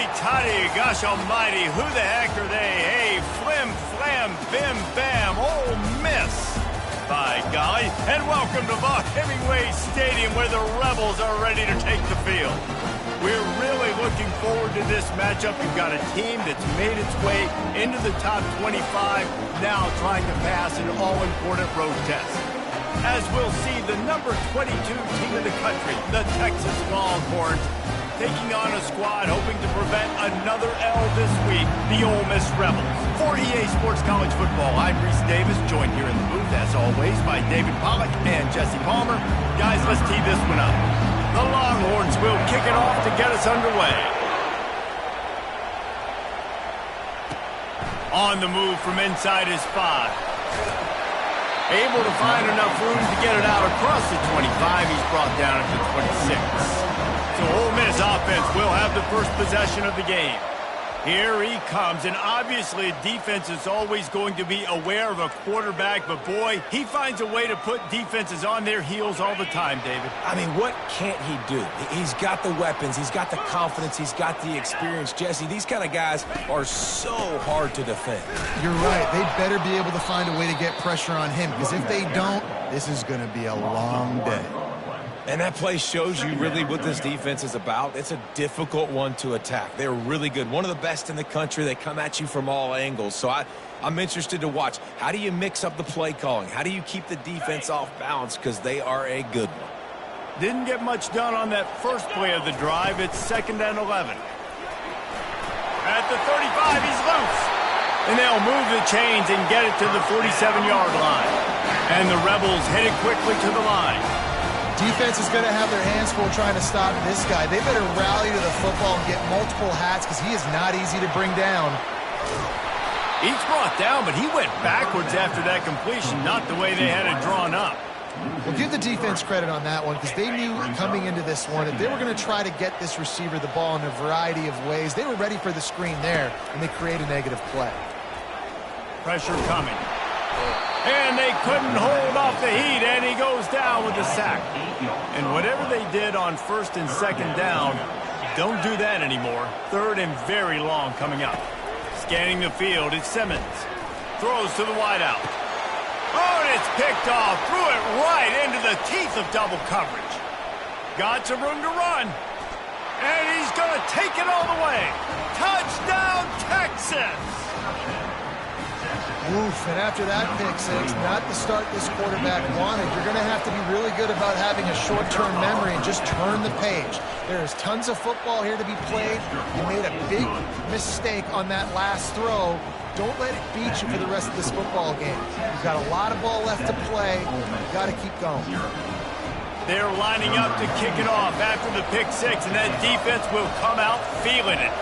Hotty toddy, gosh almighty, who the heck are they? Hey, flim, flam, bim, bam, Ole Miss. By golly, and welcome to Buck Hemingway Stadium where the Rebels are ready to take the field. We're really looking forward to this matchup. You've got a team that's made its way into the top 25, now trying to pass an all-important road test. As we'll see, the number 22 team in the country, the Texas Longhorns, taking on a squad hoping to prevent another L this week, the Ole Miss Rebels. For EA Sports College Football, I'm Reese Davis, joined here in the booth, as always, by David Pollack and Jesse Palmer. Guys, let's tee this one up. The Longhorns will kick it off to get us underway. On the move from inside his 5. Able to find enough room to get it out across the 25. He's brought down at the 26. So Ole Miss offense will have the first possession of the game. Here he comes, and obviously defense is always going to be aware of a quarterback, but boy, he finds a way to put defenses on their heels all the time, David. I mean, what can't he do? He's got the weapons, he's got the confidence, he's got the experience. Jesse, these kind of guys are so hard to defend. You're right. They better be able to find a way to get pressure on him, because if they don't, this is going to be a long day. And that play shows you really what this defense is about. It's a difficult one to attack. They're really good. One of the best in the country. They come at you from all angles. So I'm interested to watch. How do you mix up the play calling? How do you keep the defense off balance? Because they are a good one. Didn't get much done on that first play of the drive. It's 2nd and 11. At the 35, he's loose. And they'll move the chains and get it to the 47-yard line. And the Rebels headed quickly to the line. Defense is going to have their hands full trying to stop this guy. They better rally to the football and get multiple hats because he is not easy to bring down. He's brought down, but he went backwards after that completion, not the way they had it drawn up. Well, give the defense credit on that one because they knew coming into this one that they were going to try to get this receiver the ball in a variety of ways. They were ready for the screen there, and they create a negative play. Pressure coming. And they couldn't hold off the heat, and he goes down with a sack. And whatever they did on 1st and 2nd down, don't do that anymore. 3rd and very long coming up. Scanning the field, it's Simmons. Throws to the wideout. Oh, and it's picked off. Threw it right into the teeth of double coverage. Got some room to run. And he's going to take it all the way. Touchdown, Texas! Oof, and after that pick six, not the start this quarterback wanted. You're going to have to be really good about having a short-term memory and just turn the page. There's tons of football here to be played. You made a big mistake on that last throw. Don't let it beat you for the rest of this football game. You've got a lot of ball left to play. You've got to keep going. They're lining up to kick it off after the pick six, and that defense will come out feeling it.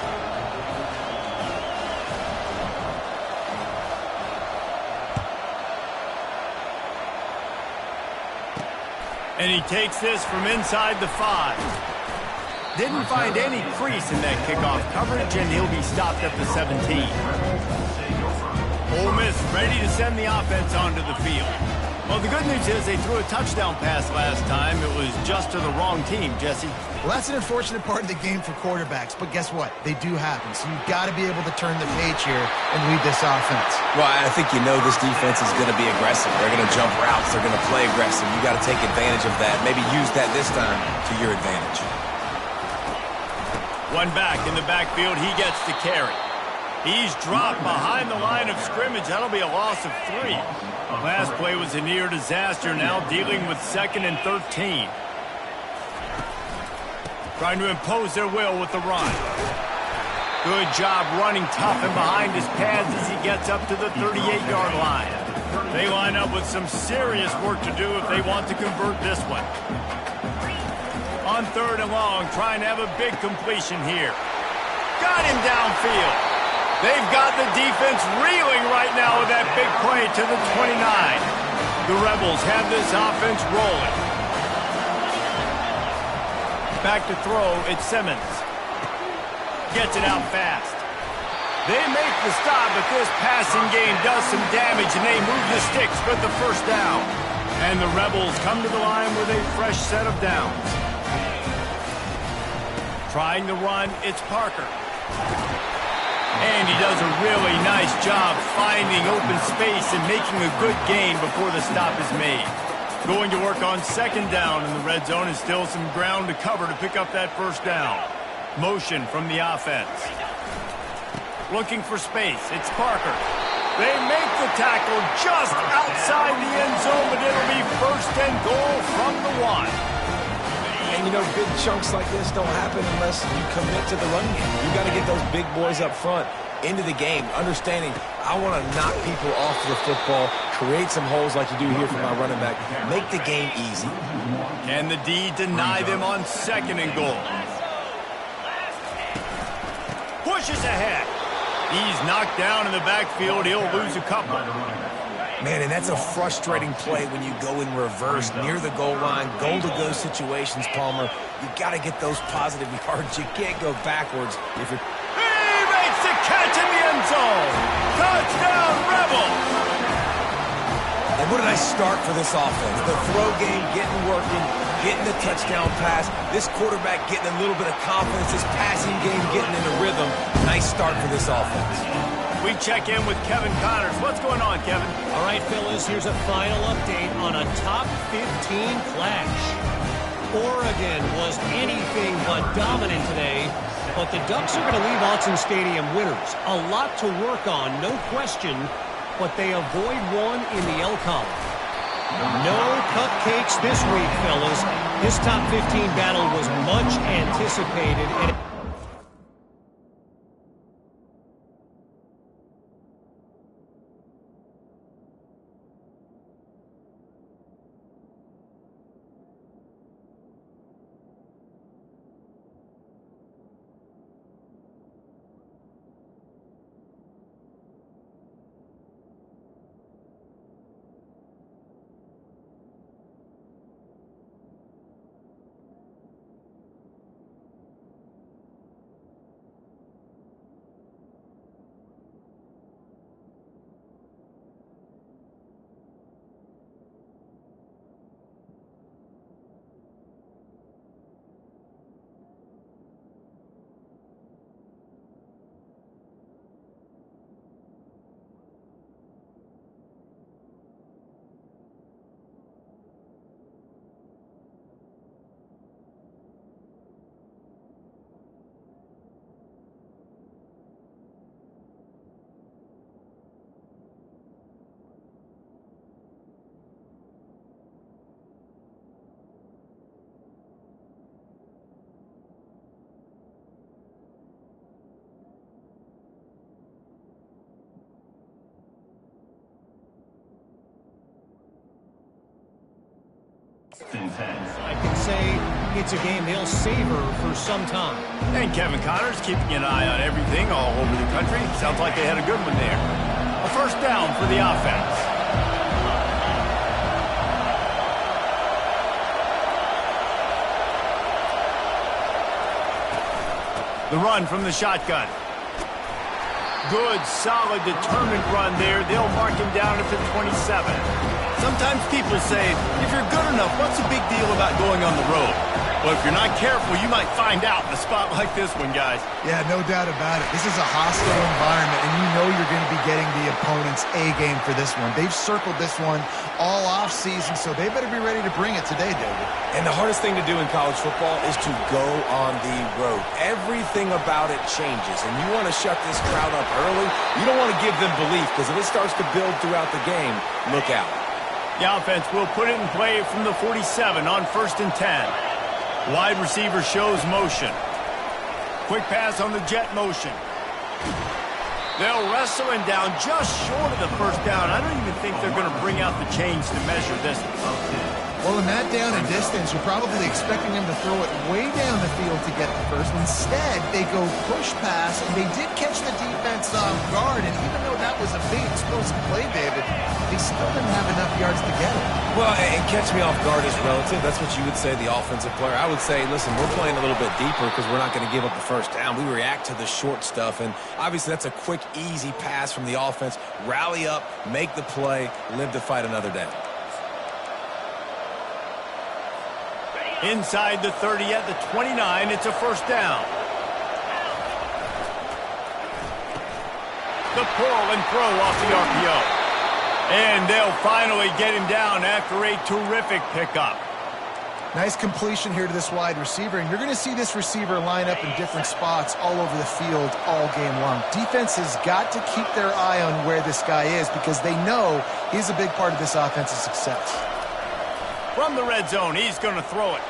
And he takes this from inside the 5. Didn't find any crease in that kickoff coverage, and he'll be stopped at the 17. Ole Miss ready to send the offense onto the field. Well, the good news is they threw a touchdown pass last time. It was just to the wrong team, Jesse. Well, that's an unfortunate part of the game for quarterbacks, but guess what? They do happen, so you've got to be able to turn the page here and lead this offense. Well, I think you know this defense is going to be aggressive. They're going to jump routes. They're going to play aggressive. You got to take advantage of that. Maybe use that this time to your advantage. One back in the backfield. He gets the carry. He's dropped behind the line of scrimmage. That'll be a loss of 3. Last play was a near disaster. Now dealing with 2nd and 13. Trying to impose their will with the run. Good job running tough and behind his pads as he gets up to the 38-yard line. They line up with some serious work to do if they want to convert this one. On 3rd and long, trying to have a big completion here. Got him downfield. They've got the defense reeling right now with that big play to the 29. The Rebels have this offense rolling. Back to throw, it's Simmons. Gets it out fast. They make the stop, but this passing game does some damage, and they move the sticks with the 1st down. And the Rebels come to the line with a fresh set of downs. Trying to run, it's Parker. And he does a really nice job finding open space and making a good gain before the stop is made. Going to work on second down in the red zone, and still some ground to cover to pick up that first down. Motion from the offense. Looking for space. It's Parker. They make the tackle just outside the end zone, but it'll be first and goal from the 1. And, you know, big chunks like this don't happen unless you commit to the run game. You got to get those big boys up front into the game, understanding I want to knock people off the football, create some holes like you do here for my running back, make the game easy. Can the D deny them on second and goal? Pushes ahead. He's knocked down in the backfield. He'll lose a couple. Man, and that's a frustrating play when you go in reverse near the goal line, goal-to-go situations, Palmer. You got to get those positive yards. You can't go backwards if you're... He makes the catch in the end zone. Touchdown, Rebels. And what a nice start for this offense. The throw game getting working, getting the touchdown pass. This quarterback getting a little bit of confidence. This passing game getting in a rhythm. Nice start for this offense. We check in with Kevin Connors. What's going on, Kevin? All right, fellas, here's a final update on a top 15 clash. Oregon was anything but dominant today, but the Ducks are going to leave Autzen Stadium winners. A lot to work on, no question, but they avoid one in the L column. No cupcakes this week, fellas. This top 15 battle was much anticipated, and I can say it's a game they'll savor for some time. And Kevin Connors keeping an eye on everything all over the country. Sounds like they had a good one there. A first down for the offense. The run from the shotgun. Good, solid, determined run there. They'll mark him down at the 27. Sometimes people say, if you're good enough, what's the big deal about going on the road? Well, if you're not careful, you might find out in a spot like this one, guys. Yeah, no doubt about it. This is a hostile environment, and you know you're going to be getting the opponent's A game for this one. They've circled this one all offseason, so they better be ready to bring it today, David. And the hardest thing to do in college football is to go on the road. Everything about it changes, and you want to shut this crowd up early. You don't want to give them belief, because if it starts to build throughout the game, look out. The offense will put it in play from the 47 on 1st and 10. Wide receiver shows motion. Quick pass on the jet motion. They'll wrestle him down just short of the first down. I don't even think they're going to bring out the chains to measure distance. Well, in that down and distance, you're probably expecting them to throw it way down the field to get the first. Instead, they go push pass, and they did catch the defense off guard. And even though that was a big explosive play, David, they still didn't have enough yards to get it. Well, and catch me off guard is relative. That's what you would say, the offensive player. I would say, listen, we're playing a little bit deeper because we're not going to give up the first down. We react to the short stuff, and obviously that's a quick, easy pass from the offense. Rally up, make the play, live to fight another day. Inside the 30 at the 29, it's a first down. The pull and throw off the RPO. And they'll finally get him down after a terrific pickup. Nice completion here to this wide receiver, and you're going to see this receiver line up in different spots all over the field all game long. Defense has got to keep their eye on where this guy is because they know he's a big part of this offense's success. From the red zone, he's going to throw it.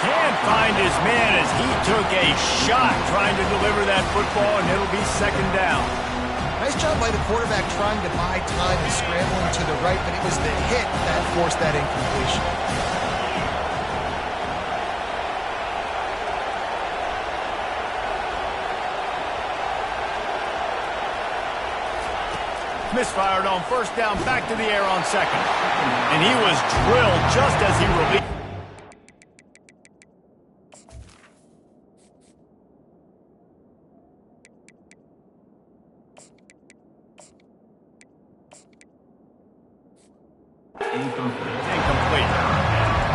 Can't find his man as he took a shot trying to deliver that football, and it'll be second down. Nice job by the quarterback trying to buy time and scrambling to the right, but it was the hit that forced that incompletion. Misfired on first down, back to the air on second. And he was drilled just as he released. Incomplete.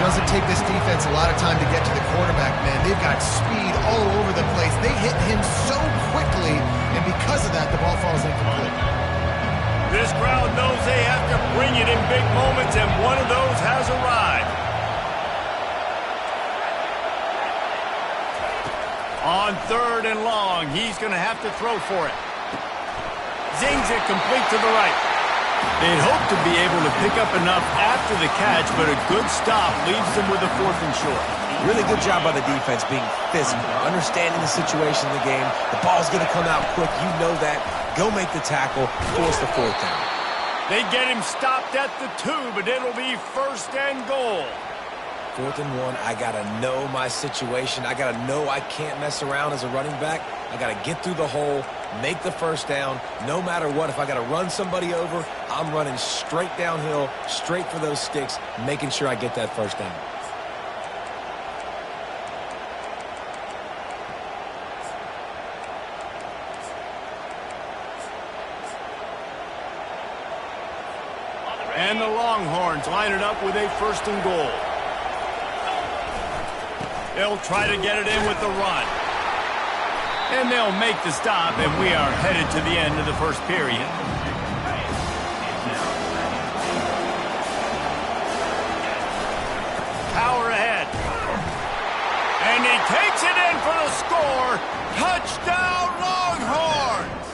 Doesn't take this defense a lot of time to get to the quarterback, man. They've got speed all over the place. They hit him so quickly, and because of that, the ball falls incomplete. This crowd knows they have to bring it in big moments, and one of those has arrived. On third and long, he's going to have to throw for it. Zings it complete to the right. They'd hope to be able to pick up enough after the catch, but a good stop leaves them with a fourth and short. Really good job by the defense being physical, understanding the situation in the game. The ball's going to come out quick. You know that. Go make the tackle, force the fourth down. They get him stopped at the 2, but it'll be first and goal. 4th and 1, I got to know my situation. I got to know I can't mess around as a running back. I got to get through the hole, make the first down. No matter what, if I got to run somebody over, I'm running straight downhill, straight for those sticks, making sure I get that first down. And the Longhorns line it up with a first and goal. They'll try to get it in with the run. And they'll make the stop, and we are headed to the end of the first period. Power ahead. And he takes it in for the score. Touchdown, Longhorns!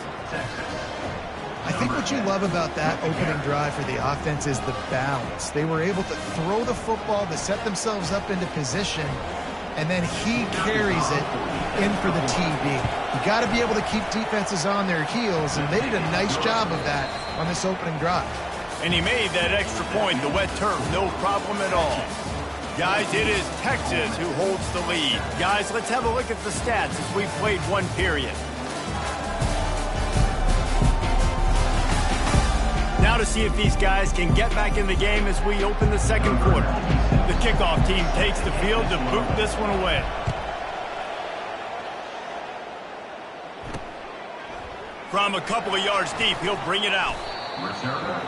I think what you love about that opening drive for the offense is the balance. They were able to throw the football to set themselves up into position, and then he carries it in for the TD. You got to be able to keep defenses on their heels, and they did a nice job of that on this opening drive. And he made that extra point, the wet turf, no problem at all. Guys, it is Texas who holds the lead. Guys, let's have a look at the stats as we played one period. Now to see if these guys can get back in the game as we open the second quarter. The kickoff team takes the field to boot this one away. From a couple of yards deep, he'll bring it out. Reserve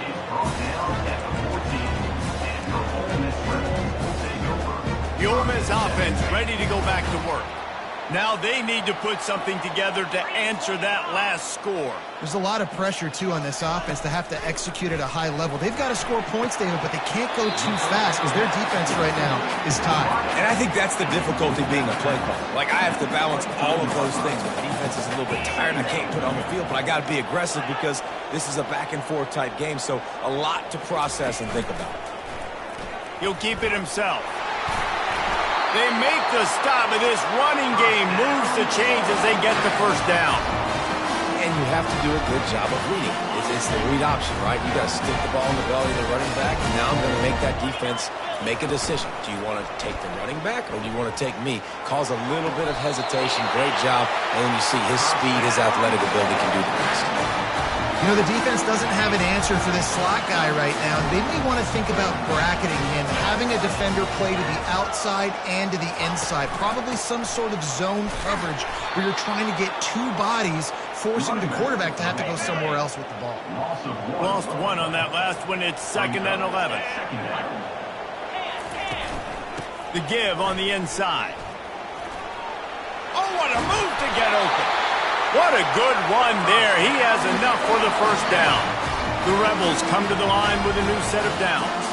is brought down at the 14, and your Ole Miss will take over. The Ole Miss offense ready to go back to work. Now they need to put something together to answer that last score. There's a lot of pressure, too, on this offense to have to execute at a high level. They've got to score points, David, but they can't go too fast because their defense right now is tied. And I think that's the difficulty being a play caller. Like, I have to balance all of those things. The defense is a little bit tired. I can't put on the field, but I got to be aggressive because this is a back-and-forth type game, so a lot to process and think about. He'll keep it himself. They make the stop, and this running game moves the chains as they get the first down. And you have to do a good job of reading. It's the read option, right? You got to stick the ball in the belly of the running back, and now I'm going to make that defense make a decision. Do you want to take the running back, or do you want to take me? Cause a little bit of hesitation. Great job. And then you see his speed, his athletic ability can do the rest. You know, the defense doesn't have an answer for this slot guy right now. They may want to think about bracketing him, having a defender play to the outside and to the inside. Probably some sort of zone coverage where you're trying to get two bodies, forcing the quarterback to have to go somewhere else with the ball. Lost one on that last one. It's 2nd and 11. The give on the inside. Oh, what a move to get open. What a good run there. He has enough for the first down. The Rebels come to the line with a new set of downs.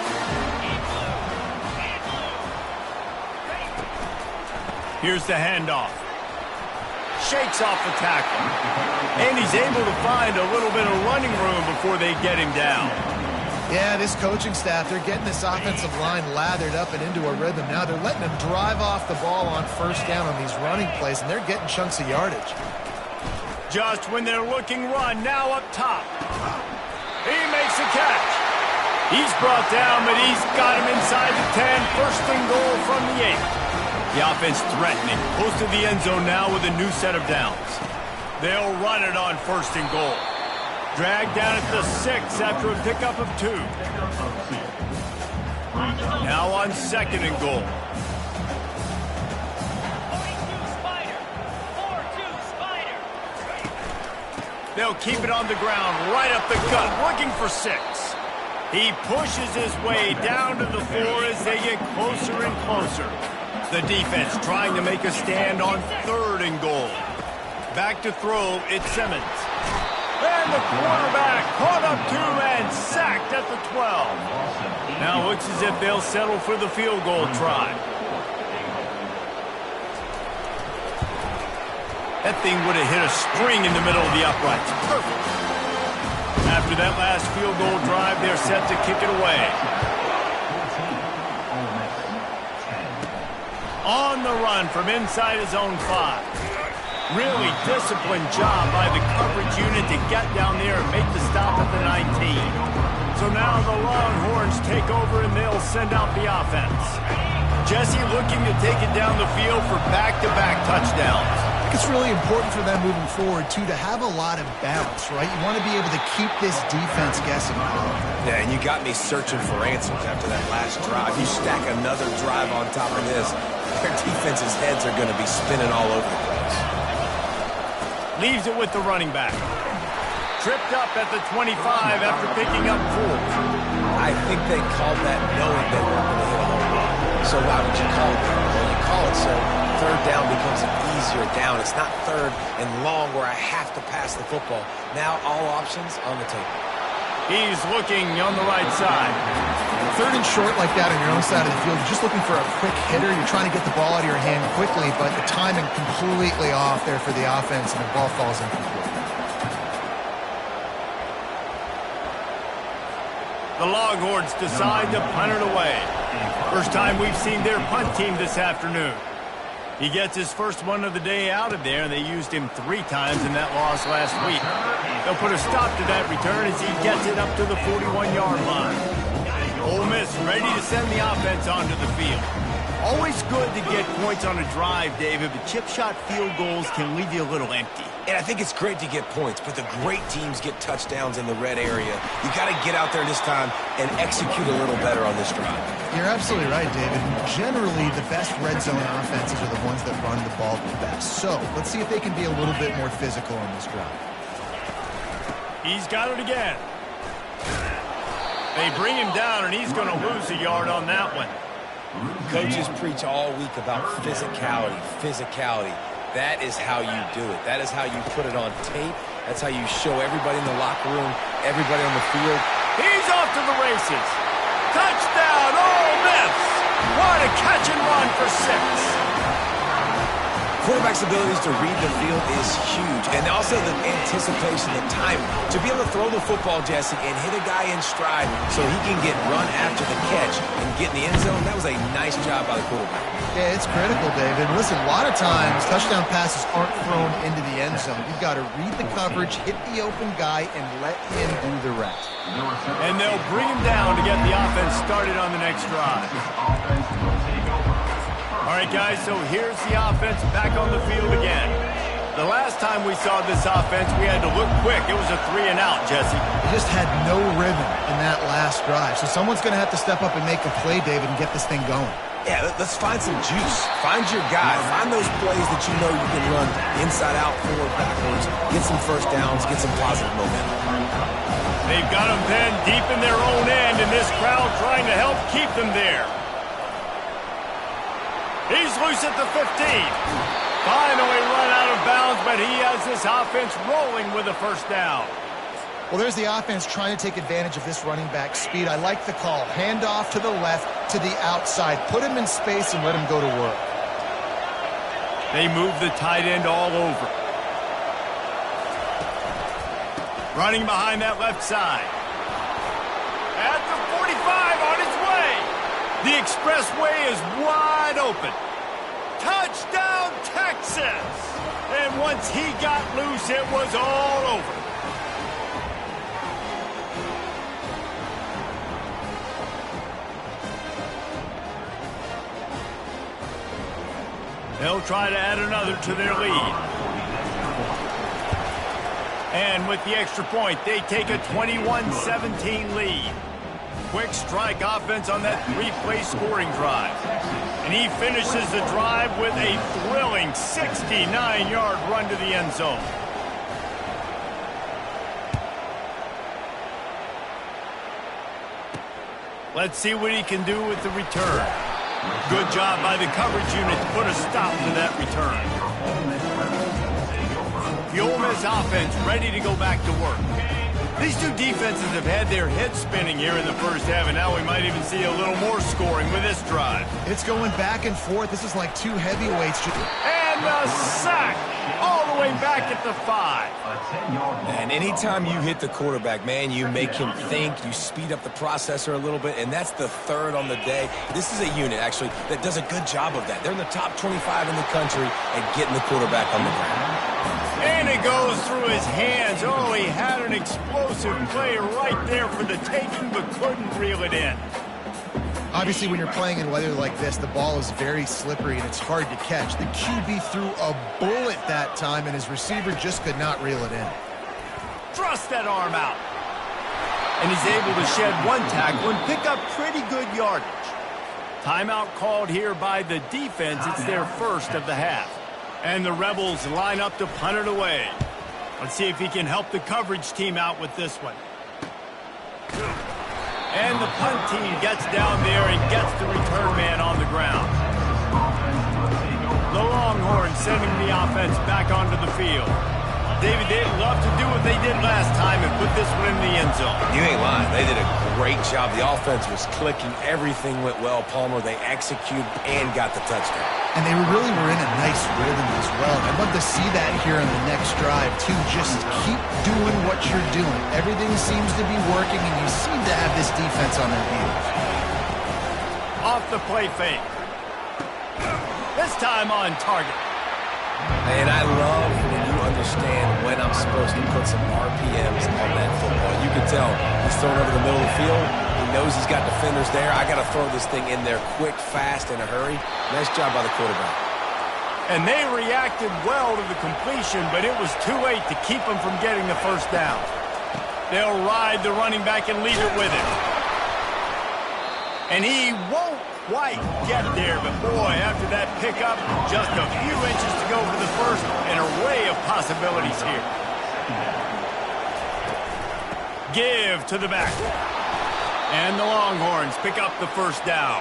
Here's the handoff. Shakes off the tackle. And he's able to find a little bit of running room before they get him down. Yeah, this coaching staff, they're getting this offensive line lathered up and into a rhythm. Now they're letting them drive off the ball on first down on these running plays, and they're getting chunks of yardage. Just when they're looking run, now up top. He makes a catch. He's brought down, but he's got him inside the 10. First and goal from the 8. The offense threatening, close to the end zone now with a new set of downs. They'll run it on first and goal. Dragged down at the 6 after a pickup of 2. Now on second and goal. They'll keep it on the ground, right up the gut, looking for 6. He pushes his way down to the 4 as they get closer and closer. The defense trying to make a stand on third and goal. Back to throw, it's Simmons. And the quarterback caught up to and sacked at the 12. Now looks as if they'll settle for the field goal try. That thing would have hit a string in the middle of the uprights. Perfect. After that last field goal drive, they're set to kick it away. On the run from inside his own 5. Really disciplined job by the coverage unit to get down there and make the stop at the 19. So now the Longhorns take over and they'll send out the offense. Jesse looking to take it down the field for back-to-back touchdowns. It's really important for them moving forward, too, to have a lot of balance, right? You want to be able to keep this defense guessing. Yeah, and you got me searching for answers after that last drive. You stack another drive on top of this, their defense's heads are going to be spinning all over the place. Leaves it with the running back. Tripped up at the 25 after picking up 4. I think they called that knowing they weren't going to hit a home run. So why would you call it that? Well, you call it so third down becomes an easier down. It's not third and long where I have to pass the football. Now all options on the table. He's looking on the right side. Third and short like that on your own side of the field, you're just looking for a quick hitter. You're trying to get the ball out of your hand quickly, but the timing completely off there for the offense, and the ball falls incomplete. The Longhorns decide to punt it away. First time we've seen their punt team this afternoon. He gets his first one of the day out of there, and they used him 3 times in that loss last week. They'll put a stop to that return as he gets it up to the 41-yard line. Ole Miss ready to send the offense onto the field. Always good to get points on a drive, David, but chip shot field goals can leave you a little empty. And I think it's great to get points, but the great teams get touchdowns in the red area. You got to get out there this time and execute a little better on this drive. You're absolutely right, David. Generally, the best red zone offenses are the ones that run the ball the best. So let's see if they can be a little bit more physical on this drive. He's got it again. They bring him down, and he's going to lose a yard on that one. Coaches preach all week about physicality, physicality. That is how you do it. That is how you put it on tape. That's how you show everybody in the locker room, everybody on the field. He's off to the races. Touchdown, Ole Miss. What a catch and run for 6. Quarterback's abilities to read the field is huge. And also the anticipation, the timing. To be able to throw the football, Jesse, and hit a guy in stride so he can get run after the catch and get in the end zone, that was a nice job by the quarterback. Yeah, it's critical, David. Listen, a lot of times touchdown passes aren't thrown into the end zone. You've got to read the coverage, hit the open guy, and let him do the rest. And they'll bring him down to get the offense started on the next drive. All right, guys, so here's the offense back on the field again. The last time we saw this offense, we had to look quick. It was a 3-and-out, Jesse. They just had no rhythm in that last drive. So someone's going to have to step up and make a play, David, and get this thing going. Yeah, let's find some juice. Find your guy. Find those plays that you know you can run inside out, forward, backwards, get some first downs, get some positive momentum. They've got them then deep in their own end, and this crowd trying to help keep them there. He's loose at the 15. Finally run out of bounds, but he has has this offense rolling with a first down. Well, there's the offense trying to take advantage of this running back speed. I like the call. Hand off to the left, to the outside. Put him in space and let him go to work. They move the tight end all over. Running behind that left side. At the 45 on its way. The expressway is wide open. Touchdown, Texas! And once he got loose, it was all over. They'll try to add another to their lead. And with the extra point, they take a 21-17 lead. Quick strike offense on that three-play scoring drive. And he finishes the drive with a thrilling 69-yard run to the end zone. Let's see what he can do with the return. Good job by the coverage unit to put a stop to that return. The Ole Miss offense ready to go back to work. These two defenses have had their heads spinning here in the first half, and now we might even see a little more scoring with this drive. It's going back and forth. This is like two heavyweights. And the sack all the way back at the 5. And anytime you hit the quarterback, man, you make him think, you speed up the processor a little bit, and that's the third on the day. This is a unit, actually, that does a good job of that. They're in the top 25 in the country at getting the quarterback on the ground. And it goes through his hands. Oh, he had an explosive play right there for the taking, but couldn't reel it in. Obviously, when you're playing in weather like this, the ball is very slippery and it's hard to catch. The QB threw a bullet that time, and his receiver just could not reel it in. Thrust that arm out. And he's able to shed one tackle and pick up pretty good yardage. Timeout called here by the defense. It's their first of the half. And the Rebels line up to punt it away. Let's see if he can help the coverage team out with this one. And the punt team gets down there and gets the return man on the ground. The Longhorns sending the offense back onto the field. David, they'd love to do what they did last time and put this one in the end zone. You ain't lying. They did a great job. The offense was clicking. Everything went well, Palmer. They executed and got the touchdown. And they really were in a nice rhythm as well. I'd love to see that here on the next drive, too. Just keep doing what you're doing. Everything seems to be working, and you seem to have this defense on their heels. Off the play fake. This time on target. And I love when you understand when I'm supposed to put some RPMs on that football. You can tell he's thrown over the middle of the field. He knows he's got defenders there. I got to throw this thing in there quick, fast, in a hurry. Nice job by the quarterback. And they reacted well to the completion, but it was too late to keep them from getting the first down. They'll ride the running back and leave it with him. And he won't quite get there, but boy, after that pickup, just a few inches to go for the first. An array of possibilities here. Give to the back. And the Longhorns pick up the first down.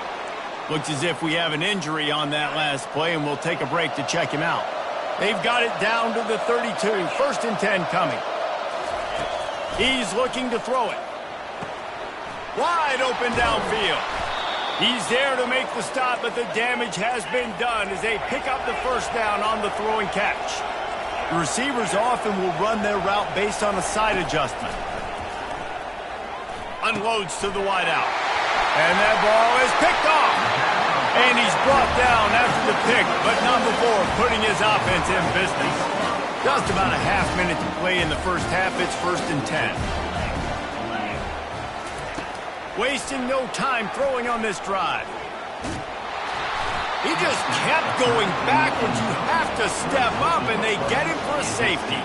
Looks as if we have an injury on that last play, and we'll take a break to check him out. They've got it down to the 32. 1st and 10 coming. He's looking to throw it. Wide open downfield. He's there to make the stop, but the damage has been done as they pick up the first down on the throw and catch. The receivers often will run their route based on a side adjustment. Unloads to the wideout. And that ball is picked off. And he's brought down after the pick, but not before putting his offense in business. Just about a half minute to play in the first half. It's 1st and 10. Wasting no time throwing on this drive. He just kept going backwards. You have to step up, and they get him for a safety.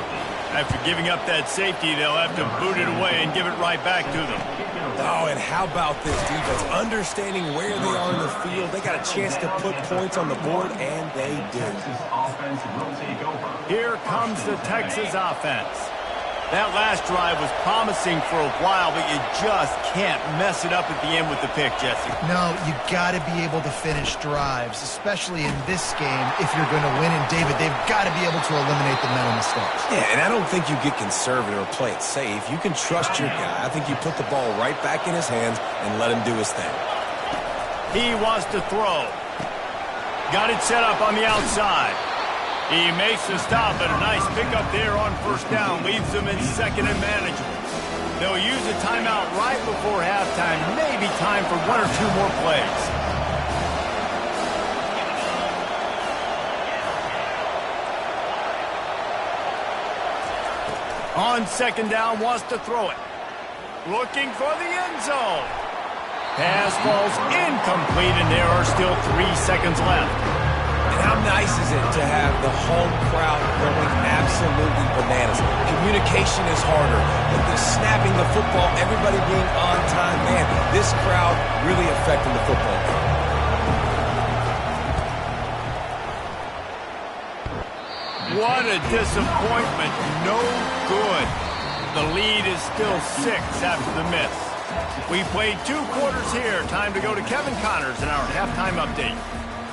After giving up that safety, they'll have to boot it away and give it right back to them. Oh, and how about this defense? Understanding where they are in the field. They got a chance to put points on the board, and they did. Here comes the Texas offense. That last drive was promising for a while, but you just can't mess it up at the end with the pick, Jesse. No, you got to be able to finish drives, especially in this game if you're going to win. And, David, they've got to be able to eliminate the mental mistakes. Yeah, and I don't think you get conservative or play it safe. You can trust your guy. I think you put the ball right back in his hands and let him do his thing. He wants to throw. Got it set up on the outside. He makes the stop, but a nice pickup there on first down. Leaves them in second and manageable. They'll use a timeout right before halftime. Maybe time for one or two more plays. On second down, wants to throw it. Looking for the end zone. Pass falls incomplete, and there are still 3 seconds left. And how nice is it to have the home crowd going absolutely bananas? Communication is harder. The snapping the football, everybody being on time. Man, this crowd really affecting the football game. What a disappointment. No good. The lead is still 6 after the miss. We played 2 quarters here. Time to go to Kevin Connors in our halftime update.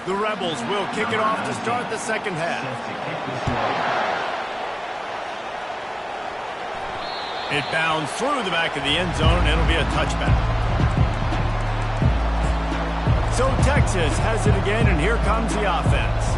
The Rebels will kick it off to start the second half. It bounds through the back of the end zone, and it'll be a touchback. So Texas has it again, and here comes the offense.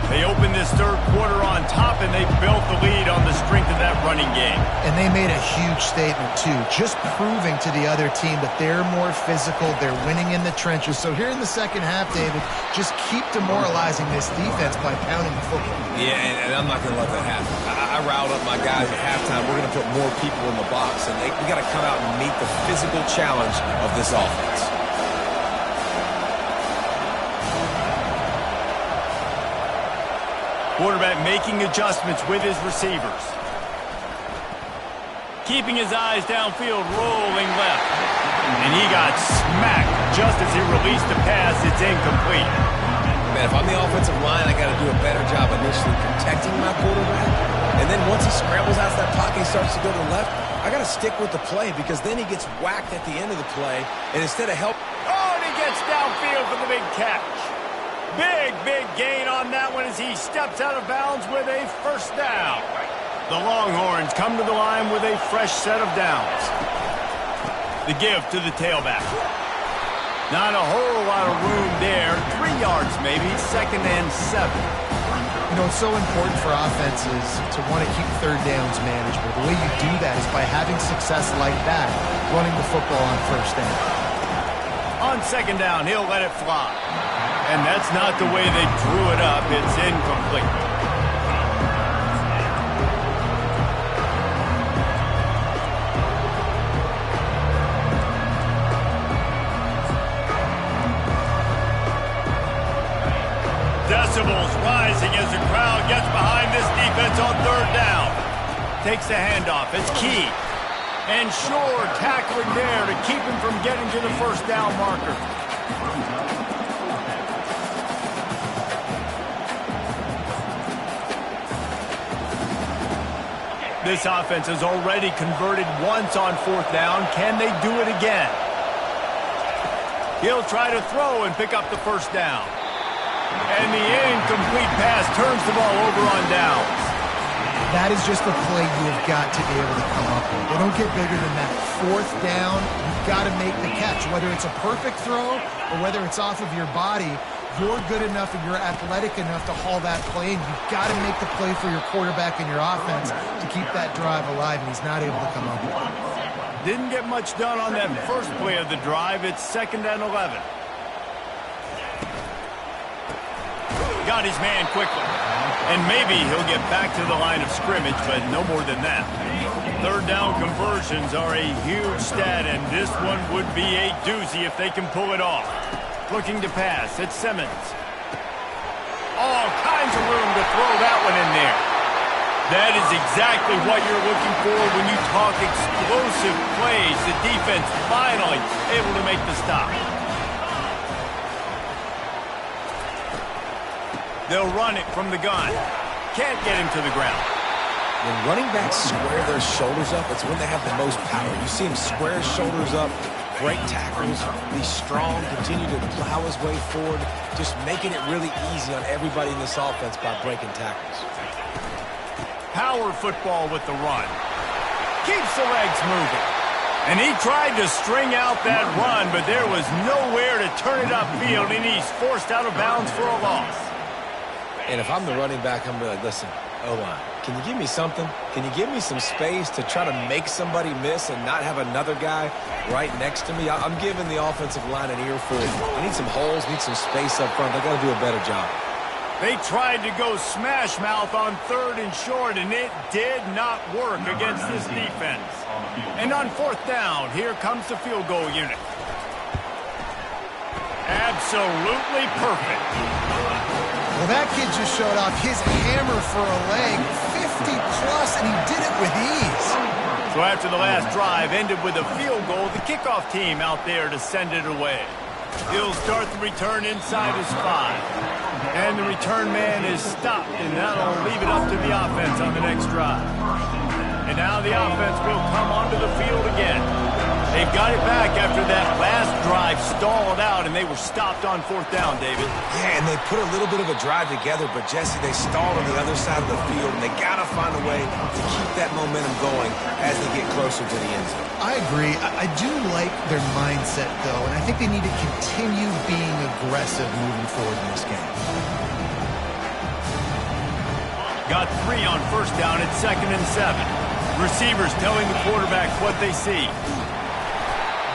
They opened this third quarter on top, and they built the lead on the strength of that running game. And they made a huge statement, too, just proving to the other team that they're more physical, they're winning in the trenches. So here in the second half, David, just keep demoralizing this defense by pounding the football. Yeah, and I'm not going to let that happen. I riled up my guys at halftime. We're going to put more people in the box, and we got to come out and meet the physical challenge of this offense. Quarterback making adjustments with his receivers. Keeping his eyes downfield, rolling left. And he got smacked just as he released the pass. It's incomplete. Man, if I'm the offensive line, I got to do a better job initially protecting my quarterback. And then once he scrambles out of that pocket, he starts to go to the left, I got to stick with the play because then he gets whacked at the end of the play. And instead of help... Oh, and he gets downfield for the big catch. Big gain on that one as he steps out of bounds with a first down. The Longhorns come to the line with a fresh set of downs. The give to the tailback. Not a whole lot of room there. 3 yards maybe, second and 7. You know, it's so important for offenses to want to keep third downs manageable. The way you do that is by having success like that, running the football on first down. On second down, he'll let it fly. And that's not the way they drew it up. It's incomplete. Decibels rising as the crowd gets behind this defense on third down. Takes the handoff. It's key. And Shore tackling there to keep him from getting to the first down marker. This offense has already converted once on fourth down. Can they do it again? He'll try to throw and pick up the first down. And the incomplete pass turns the ball over on downs. That is just a play you've got to be able to come up with. They don't get bigger than that. Fourth down, you've got to make the catch. Whether it's a perfect throw or whether it's off of your body, you're good enough and you're athletic enough to haul that play in. You've got to make the play for your quarterback and your offense to keep that drive alive, and he's not able to come up with it. Didn't get much done on that first play of the drive. It's second and 11. Got his man quickly. And maybe he'll get back to the line of scrimmage, but no more than that. Third down conversions are a huge stat, and this one would be a doozy if they can pull it off. Looking to pass. It's Simmons. All kinds of room to throw that one in there. That is exactly what you're looking for when you talk explosive plays. The defense finally able to make the stop. They'll run it from the gun. Can't get him to the ground. When running backs square their shoulders up, it's when they have the most power. You see him square his shoulders up, break tackles, be strong, continue to plow his way forward, just making it really easy on everybody in this offense by breaking tackles. Power football with the run. Keeps the legs moving. And he tried to string out that run, but there was nowhere to turn it upfield, and he's forced out of bounds for a loss. And if I'm the running back, I'm going to be like, listen, O-line, can you give me something? Can you give me some space to try to make somebody miss and not have another guy right next to me? I'm giving the offensive line an earful. I need some holes, need some space up front. They got to do a better job. They tried to go smash mouth on 3rd and short, and it did not work against this defense. And on 4th down, here comes the field goal unit. Absolutely perfect. Well, that kid just showed off his hammer for a leg, 50-plus, and he did it with ease. So after the last drive ended with a field goal, the kickoff team out there to send it away. He'll start the return inside his 5. And the return man is stopped, and that'll leave it up to the offense on the next drive. And now the offense will come onto the field again. They've got it back after that last drive stalled out, and they were stopped on 4th down, David. Yeah, and they put a little bit of a drive together, but, Jesse, they stalled on the other side of the field, and they got to find a way to keep that momentum going as they get closer to the end zone. I agree. I do like their mindset, though, and I think they need to continue being aggressive moving forward in this game. Got 3 on 1st down at 2nd and 7. Receivers telling the quarterback what they see.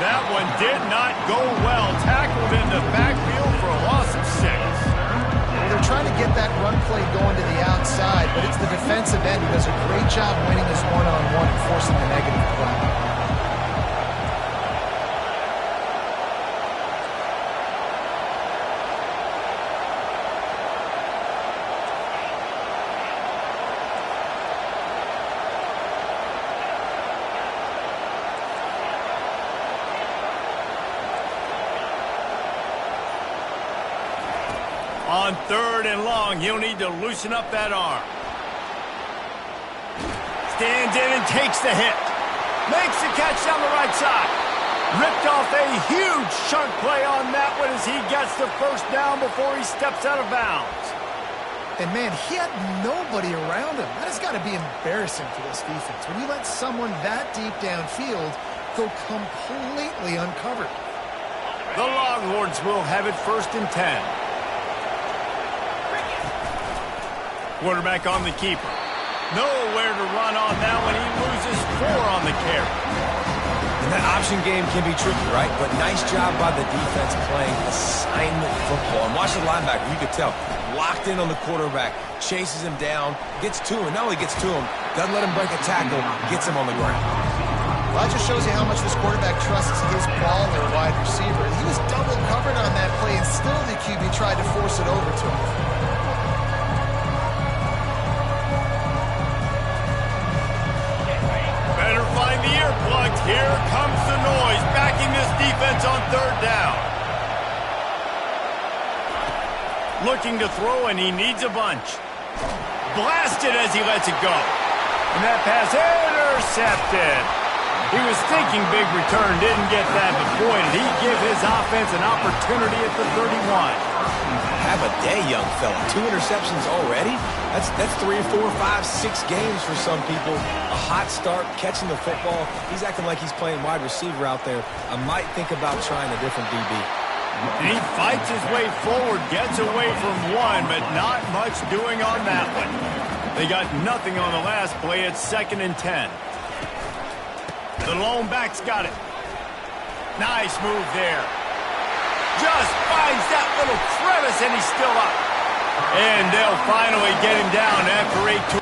That one did not go well. Tackled in the backfield for a loss of 6. Well, they're trying to get that run play going to the outside, but it's the defensive end who does a great job winning this one-on-one and forcing the negative play. On 3rd and long, he'll need to loosen up that arm. Stands in and takes the hit. Makes the catch down the right side. Ripped off a huge chunk play on that one as he gets the 1st down before he steps out of bounds. And, man, he had nobody around him. That has got to be embarrassing for this defense. When you let someone that deep downfield go completely uncovered. The Longhorns will have it 1st and 10. Quarterback on the keeper. Nowhere to run on that one. He loses 4 on the carry. And that option game can be tricky, right? But nice job by the defense playing assignment football. And watch the linebacker. You could tell. Locked in on the quarterback. Chases him down. Gets to him. Not only gets to him, doesn't let him break a tackle. Gets him on the ground. Well, that just shows you how much this quarterback trusts his ball or wide receiver. He was double covered on that play, and still the QB tried to force it over to him. Here comes the noise, backing this defense on 3rd down. Looking to throw, and he needs a bunch. Blasted as he lets it go. And that pass intercepted. He was thinking big return, didn't get that, but boy, did he give his offense an opportunity at the 31. Have a day, young fella. 2 interceptions already? That's 3, 4, 5, 6 games for some people. A hot start, catching the football. He's acting like he's playing wide receiver out there. I might think about trying a different DB. And he fights his way forward, gets away from one, but not much doing on that one. They got nothing on the last play. It's 2nd and 10. The lone back's got it. Nice move there. Just finds that little crevice, and he's still up. And they'll finally get him down after 8.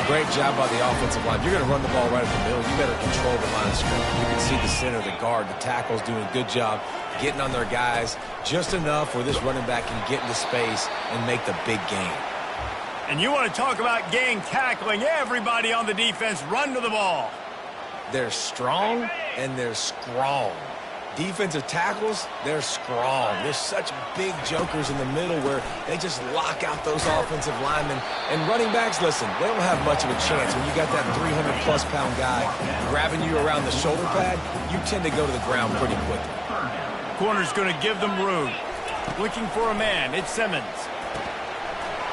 a great job by the offensive line. You're going to run the ball right up the middle. You better control the line of scrimmage. You can see the center, the guard, the tackles doing a good job getting on their guys just enough where this running back can get into space and make the big gain. And you want to talk about gang tackling. Everybody on the defense run to the ball. They're strong and they're strong. Defensive tackles, they're strong. There's such big jokers in the middle where they just lock out those offensive linemen. And running backs, listen, they don't have much of a chance. When you got that 300-plus pound guy grabbing you around the shoulder pad, you tend to go to the ground pretty quickly. Corner's going to give them room. Looking for a man. It's Simmons.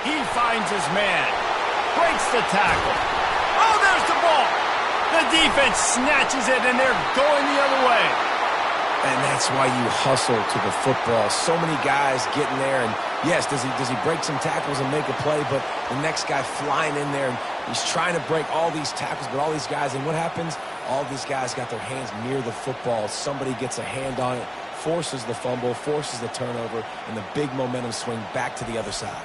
He finds his man. Breaks the tackle. Oh, there's the ball. The defense snatches it, and they're going the other way. And that's why you hustle to the football. So many guys getting there, and yes, does he break some tackles and make a play, but the next guy flying in there, and he's trying to break all these tackles, but all these guys, and what happens? All these guys got their hands near the football. Somebody gets a hand on it, forces the fumble, forces the turnover, and the big momentum swing back to the other side.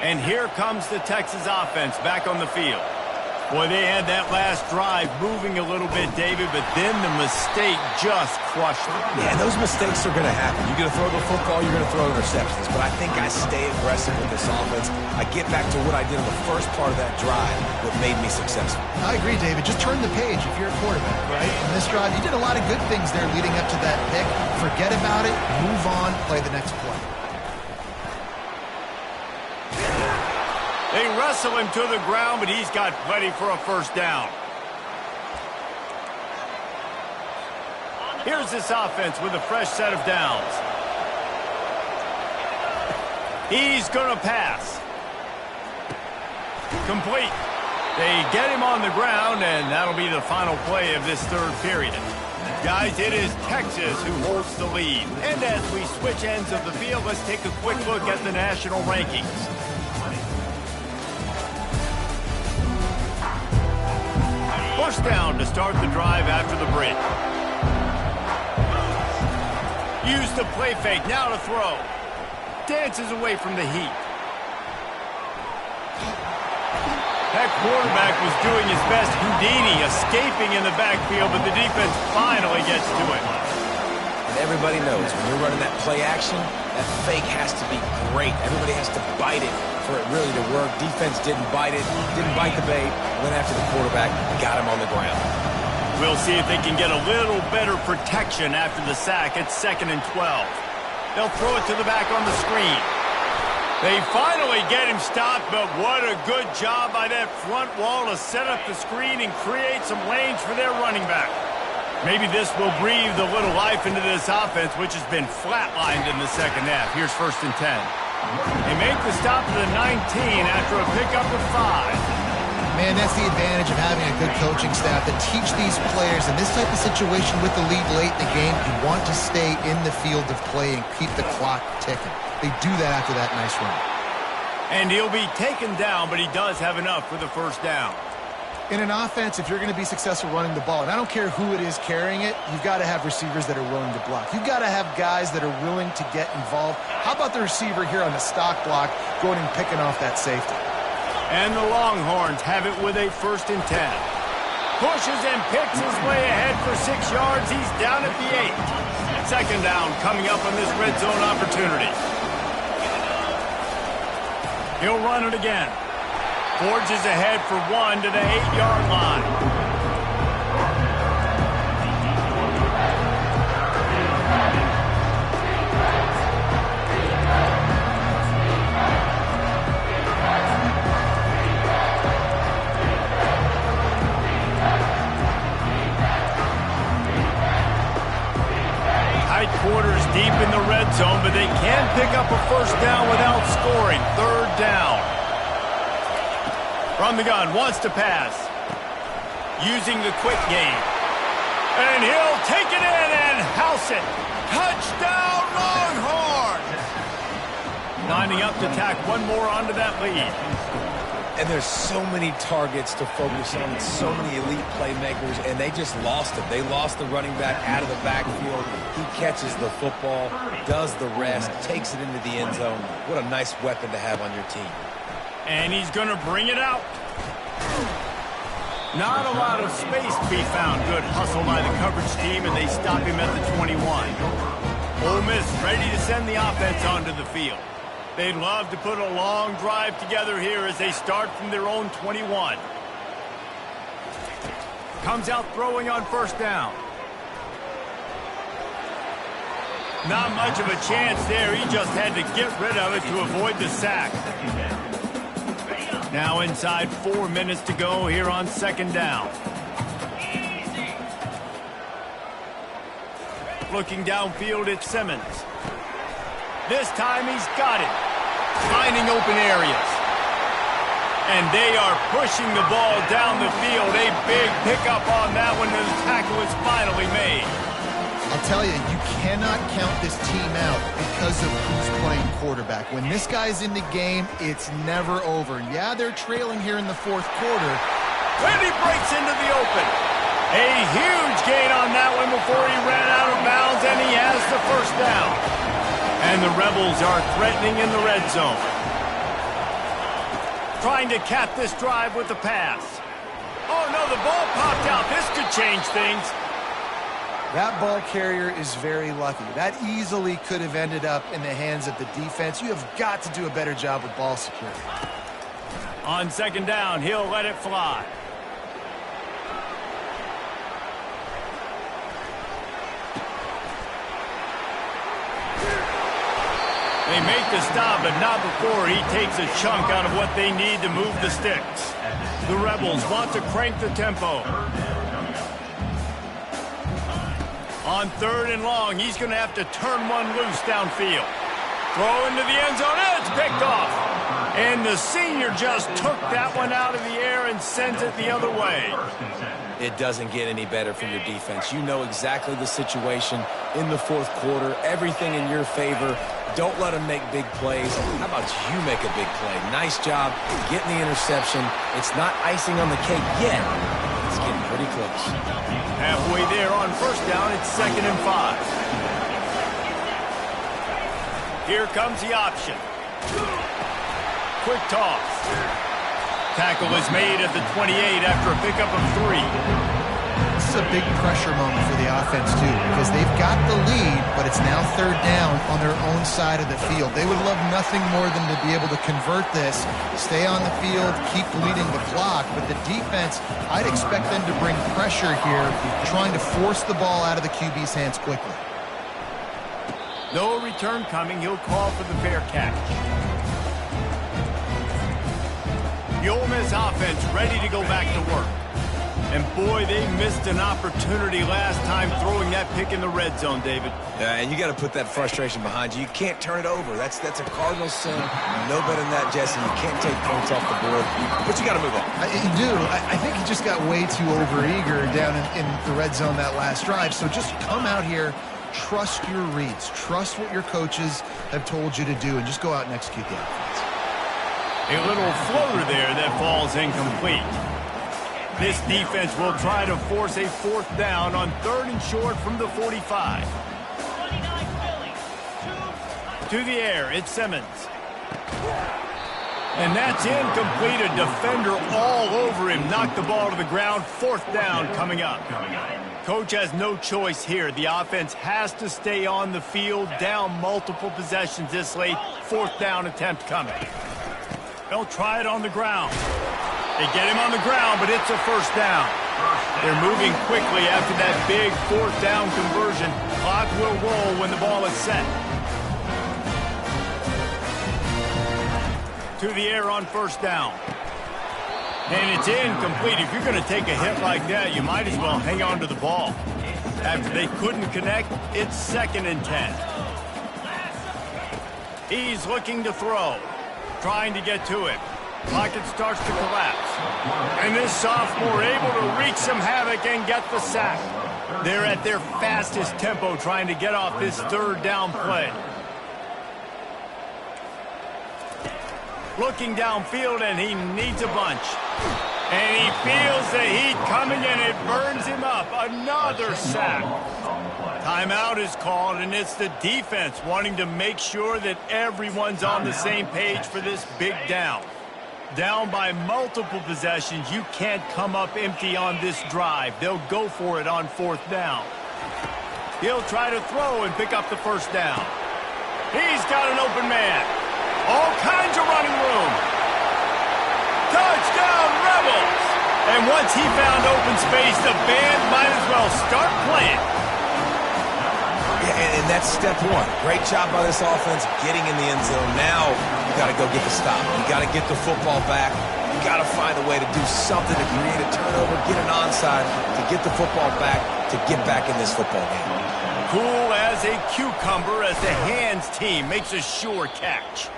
And here comes the Texas offense back on the field. Boy, they had that last drive moving a little bit, David, but then the mistake just crushed them. Yeah, those mistakes are going to happen. You're going to throw the football, you're going to throw interceptions. But I think I stay aggressive with this offense. I get back to what I did in the first part of that drive, what made me successful. I agree, David. Just turn the page if you're a quarterback, right? In this drive, you did a lot of good things there leading up to that pick. Forget about it, move on, play the next play. They wrestle him to the ground, but he's got plenty for a first down. Here's this offense with a fresh set of downs. He's going to pass. Complete. They get him on the ground, and that'll be the final play of this third period. Guys, it is Texas who holds the lead. And as we switch ends of the field, let's take a quick look at the national rankings. First down to start the drive after the break. Use the play fake, now to throw. Dances away from the heat. That quarterback was doing his best Houdini, escaping in the backfield, but the defense finally gets to him. And everybody knows when you're running that play action, that fake has to be great. Everybody has to bite it for it really to work. Defense didn't bite it, didn't bite the bait, went after the quarterback, got him on the ground. We'll see if they can get a little better protection after the sack. It's 2nd and 12. They'll throw it to the back on the screen. They finally get him stopped, but what a good job by that front wall to set up the screen and create some lanes for their running back. Maybe this will breathe a little life into this offense, which has been flatlined in the second half. Here's 1st and 10. They make the stop to the 19 after a pickup of 5. Man, that's the advantage of having a good coaching staff that teach these players in this type of situation with the lead late in the game, you want to stay in the field of play and keep the clock ticking. They do that after that nice run. And he'll be taken down, but he does have enough for the first down. In an offense, if you're going to be successful running the ball, and I don't care who it is carrying it, you've got to have receivers that are willing to block. You've got to have guys that are willing to get involved. How about the receiver here on the stock block going and picking off that safety? And the Longhorns have it with a 1st and 10. Pushes and picks his way ahead for 6 yards. He's down at the 8. 2nd down coming up on this red zone opportunity. He'll run it again. Forges ahead for 1 to the 8-yard line. a first down without scoring. Third down. From the gun, wants to pass. Using the quick game. And he'll take it in and house it. Touchdown, Longhorns! Lining up to tack one more onto that lead. And there's so many targets to focus on, so many elite playmakers, and they just lost it. They lost the running back out of the backfield. He catches the football, does the rest, takes it into the end zone. What a nice weapon to have on your team. And he's going to bring it out. Not a lot of space to be found. Good hustle by the coverage team, and they stop him at the 21. Ole Miss ready to send the offense onto the field. They'd love to put a long drive together here as they start from their own 21. Comes out throwing on first down. Not much of a chance there. He just had to get rid of it to avoid the sack. Now inside 4 minutes to go here on second down. Looking downfield at Simmons. This time he's got it. Finding open areas. And they are pushing the ball down the field. A big pickup on that one. The tackle is finally made. I'll tell you, you cannot count this team out because of who's playing quarterback. When this guy's in the game, it's never over. Yeah, they're trailing here in the fourth quarter. When he breaks into the open. A huge gain on that one before he ran out of bounds, and he has the first down. And the Rebels are threatening in the red zone. Trying to cap this drive with the pass. Oh, no, the ball popped out. This could change things. That ball carrier is very lucky. That easily could have ended up in the hands of the defense. You have got to do a better job with ball security. On second down, he'll let it fly. They make the stop, but not before he takes a chunk out of what they need to move the sticks. The Rebels want to crank the tempo. On third and long, he's going to have to turn one loose downfield. Throw into the end zone, and it's picked off. And the senior just took that one out of the air and sent it the other way. It doesn't get any better from your defense. You know exactly the situation in the fourth quarter. Everything in your favor. Don't let them make big plays. How about you make a big play? Nice job getting the interception. It's not icing on the cake yet. It's getting pretty close. Halfway there on first down, it's 2nd and 5. Here comes the option. Quick toss. Tackle is made at the 28 after a pickup of 3. This is a big pressure moment for the offense, too, because they've got the lead, but it's now third down on their own side of the field. They would love nothing more than to be able to convert this, stay on the field, keep leading the clock, but the defense, I'd expect them to bring pressure here, trying to force the ball out of the QB's hands quickly. No return coming. He'll call for the fair catch. The Ole Miss offense ready to go back to work. And boy, they missed an opportunity last time throwing that pick in the red zone, David. Yeah, and you got to put that frustration behind you. You can't turn it over. That's a cardinal sin. No better than that, Jesse. You can't take points off the board, but you got to move on. You do. I think he just got way too overeager down in the red zone that last drive. So just come out here, trust your reads, trust what your coaches have told you to do, and just go out and execute the offense. A little floater there that falls incomplete. This defense will try to force a fourth down on 3rd and short from the 45. To the air, it's Simmons. And that's incomplete. A defender all over him. Knocked the ball to the ground. 4th down coming up. Coach has no choice here. The offense has to stay on the field, down multiple possessions this late. 4th down attempt coming. They'll try it on the ground. They get him on the ground, but it's a first down. They're moving quickly after that big 4th down conversion. Clock will roll when the ball is set. To the air on first down. And it's incomplete. If you're going to take a hit like that, you might as well hang on to the ball. After they couldn't connect, it's 2nd and 10. He's looking to throw, trying to get to it. Pocket starts to collapse. And this sophomore able to wreak some havoc and get the sack. They're at their fastest tempo trying to get off this third down play. Looking downfield, and he needs a bunch. And he feels the heat coming, and it burns him up. Another sack. Timeout is called, and it's the defense wanting to make sure that everyone's on the same page for this big down. Down by multiple possessions, you can't come up empty on this drive. They'll go for it on fourth down. He'll try to throw and pick up the first down. He's got an open man. All kinds of running room. Touchdown, Rebels! And once he found open space, the band might as well start playing. Yeah, and that's step one. Great job by this offense getting in the end zone. Now you got to go get the stop. You got to get the football back. You got to find a way to do something to create a turnover, get an onside, to get the football back, to get back in this football game. Cool as a cucumber as the hands team makes a sure catch.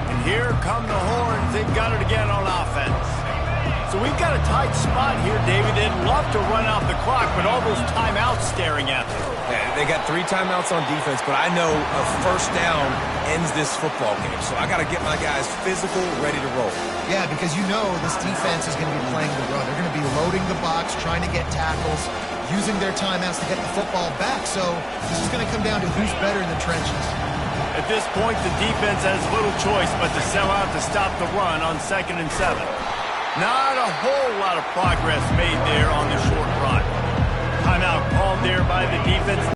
And here come the horns. They've got it again on offense. So we've got a tight spot here, David. They'd love to run out the clock, but all those timeouts staring at them. Yeah, they got 3 timeouts on defense, but I know a first down ends this football game. So I got to get my guys physical, ready to roll. Yeah, because you know this defense is going to be playing the run. They're going to be loading the box, trying to get tackles, using their timeouts to get the football back. So this is going to come down to who's better in the trenches. At this point, the defense has little choice but to sell out to stop the run on 2nd and 7. Not a whole lot of progress made there